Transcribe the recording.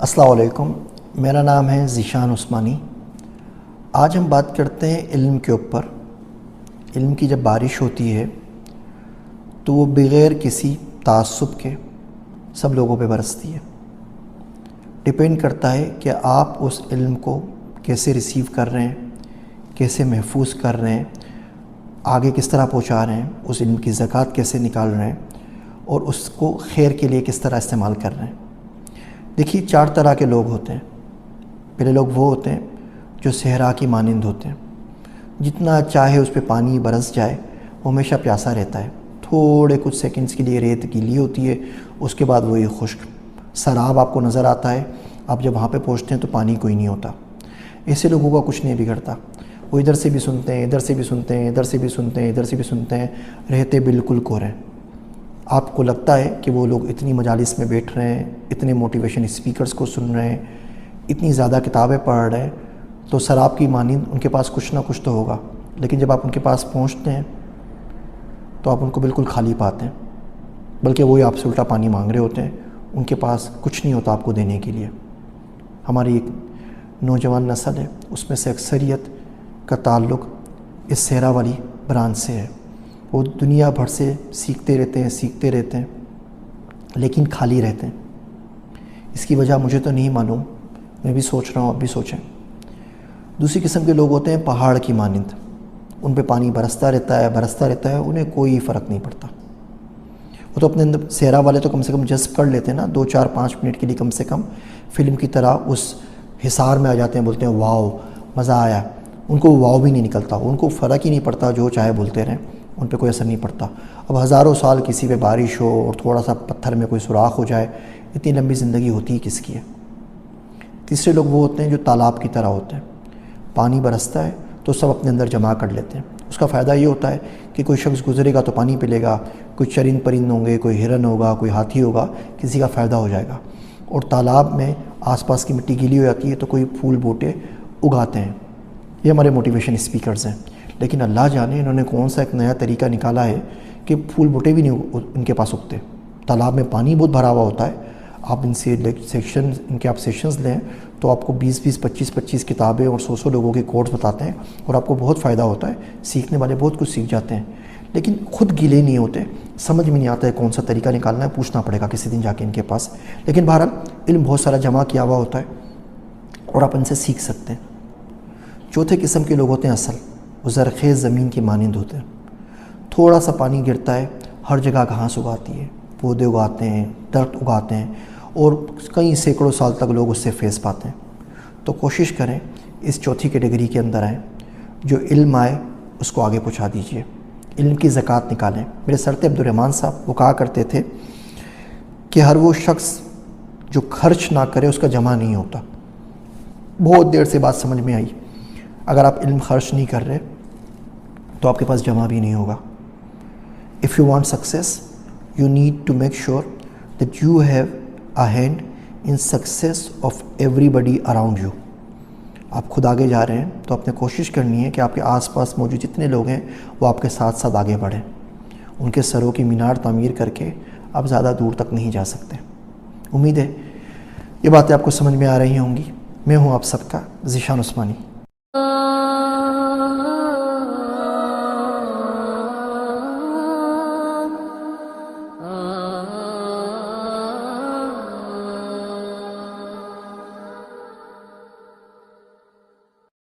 السلام علیکم، میرا نام ہے ذیشان عثمانی۔ آج ہم بات کرتے ہیں علم کے اوپر۔ علم کی جب بارش ہوتی ہے تو وہ بغیر کسی تعصب کے سب لوگوں پہ برستی ہے۔ ڈپینڈ کرتا ہے کہ آپ اس علم کو کیسے ریسیو کر رہے ہیں، کیسے محفوظ کر رہے ہیں، آگے کس طرح پہنچا رہے ہیں، اس علم کی زکوٰۃ کیسے نکال رہے ہیں اور اس کو خیر کے لیے کس طرح استعمال کر رہے ہیں۔ دیکھیے، 4 طرح کے لوگ ہوتے ہیں۔ پہلے لوگ وہ ہوتے ہیں جو صحرا کی مانند ہوتے ہیں، جتنا چاہے اس پہ پانی برس جائے وہ ہمیشہ پیاسا رہتا ہے، تھوڑے کچھ سیکنڈز کے لیے ریت گیلی ہوتی ہے، اس کے بعد وہی خشک سراب آپ کو نظر آتا ہے۔ آپ جب وہاں پہ پہنچتے ہیں تو پانی کوئی نہیں ہوتا۔ ایسے لوگوں کا کچھ نہیں بگڑتا، وہ ادھر سے بھی سنتے ہیں، ادھر سے بھی سنتے ہیں، ادھر سے بھی سنتے ہیں، ادھر سے بھی سنتے ہیں، رہتے بالکل کورے۔ آپ کو لگتا ہے کہ وہ لوگ اتنی مجالس میں بیٹھ رہے ہیں، اتنے موٹیویشن اسپیکرز کو سن رہے ہیں، اتنی زیادہ کتابیں پڑھ رہے ہیں، تو سراب کی مانند ان کے پاس کچھ نہ کچھ تو ہوگا۔ لیکن جب آپ ان کے پاس پہنچتے ہیں تو آپ ان کو بالکل خالی پاتے ہیں، بلکہ وہی آپ سے الٹا پانی مانگ رہے ہوتے ہیں۔ ان کے پاس کچھ نہیں ہوتا آپ کو دینے کے لیے۔ ہماری ایک نوجوان نسل ہے، اس میں سے اکثریت کا تعلق اس صحرا والی برانچ سے ہے۔ وہ دنیا بھر سے سیکھتے رہتے ہیں لیکن خالی رہتے ہیں۔ اس کی وجہ مجھے تو نہیں معلوم، میں بھی سوچ رہا ہوں، اب بھی سوچیں۔ دوسری قسم کے لوگ ہوتے ہیں پہاڑ کی مانند، ان پہ پانی برستا رہتا ہے، انہیں کوئی فرق نہیں پڑتا۔ وہ تو اپنے اندر صحرا والے تو کم سے کم جذب کر لیتے ہیں نا، 2-4-5 منٹ کے لیے کم سے کم فلم کی طرح اس حصار میں آ جاتے ہیں، بولتے ہیں واو مزہ آیا۔ ان کو واو بھی نہیں نکلتا، ان کو فرق ہی نہیں پڑتا، جو چاہے بولتے رہیں، ان پہ کوئی اثر نہیں پڑتا۔ اب ہزاروں سال کسی پہ بارش ہو اور تھوڑا سا پتھر میں کوئی سوراخ ہو جائے، اتنی لمبی زندگی ہوتی ہی کس کی ہے۔ تیسرے لوگ وہ ہوتے ہیں جو تالاب کی طرح ہوتے ہیں، پانی برستا ہے تو سب اپنے اندر جمع کر لیتے ہیں۔ اس کا فائدہ یہ ہوتا ہے کہ کوئی شخص گزرے گا تو پانی پی لے گا، کوئی چرند پرند ہوں گے، کوئی ہرن ہوگا، کوئی ہاتھی ہوگا، کسی کا فائدہ ہو جائے گا۔ اور تالاب میں آس پاس کی مٹی گیلی ہو جاتی ہے تو کوئی پھول بوٹے اگاتے ہیں۔ یہ ہمارے موٹیویشن اسپیکرز ہیں، لیکن اللہ جانے انہوں نے کون سا ایک نیا طریقہ نکالا ہے کہ پھول بوٹے بھی نہیں ان کے پاس اگتے۔ تالاب میں پانی بہت بھرا ہوا ہوتا ہے، آپ ان سے ان کے آپ سیشنز لیں تو آپ کو 20-20 25-25 کتابیں اور 100 لوگوں کے کورس بتاتے ہیں اور آپ کو بہت فائدہ ہوتا ہے، سیکھنے والے بہت کچھ سیکھ جاتے ہیں، لیکن خود گیلے نہیں ہوتے، سمجھ میں نہیں آتا ہے کون سا طریقہ نکالنا ہے، پوچھنا پڑے گا کسی دن جا کے ان کے پاس۔ لیکن بہرحال علم بہت سارا جمع کیا ہوا ہوتا ہے اور آپ ان سے سیکھ سکتے ہیں۔ چوتھے قسم کے لوگ ہوتے ہیں اصل، وہ زرخیز زمین کی مانند ہوتے ہیں۔ تھوڑا سا پانی گرتا ہے، ہر جگہ گھاس اگاتی ہے، پودے اگاتے ہیں، درخت اگاتے ہیں، اور کئی سینکڑوں سال تک لوگ اس سے فیض پاتے ہیں۔ تو کوشش کریں اس چوتھی کیٹیگری کے اندر آئیں، جو علم آئے اس کو آگے پہنچا دیجئے، علم کی زکوٰۃ نکالیں۔ میرے سرتے عبدالرحمن صاحب وہ کہا کرتے تھے کہ ہر وہ شخص جو خرچ نہ کرے اس کا جمع نہیں ہوتا۔ بہت دیر سے بات سمجھ میں آئی۔ اگر آپ علم خرچ نہیں کر رہے تو آپ کے پاس جمع بھی نہیں ہوگا۔ If you want success, you need to make sure that you have a hand in success of everybody around you۔ آپ خود آگے جا رہے ہیں تو آپ نے کوشش کرنی ہے کہ آپ کے آس پاس موجود جتنے لوگ ہیں وہ آپ کے ساتھ ساتھ آگے بڑھیں۔ ان کے سروں کی مینار تعمیر کر کے آپ زیادہ دور تک نہیں جا سکتے۔ امید ہے یہ باتیں آپ کو سمجھ میں آ رہی ہوں گی۔ میں ہوں آپ سب کا ذیشان عثمانی۔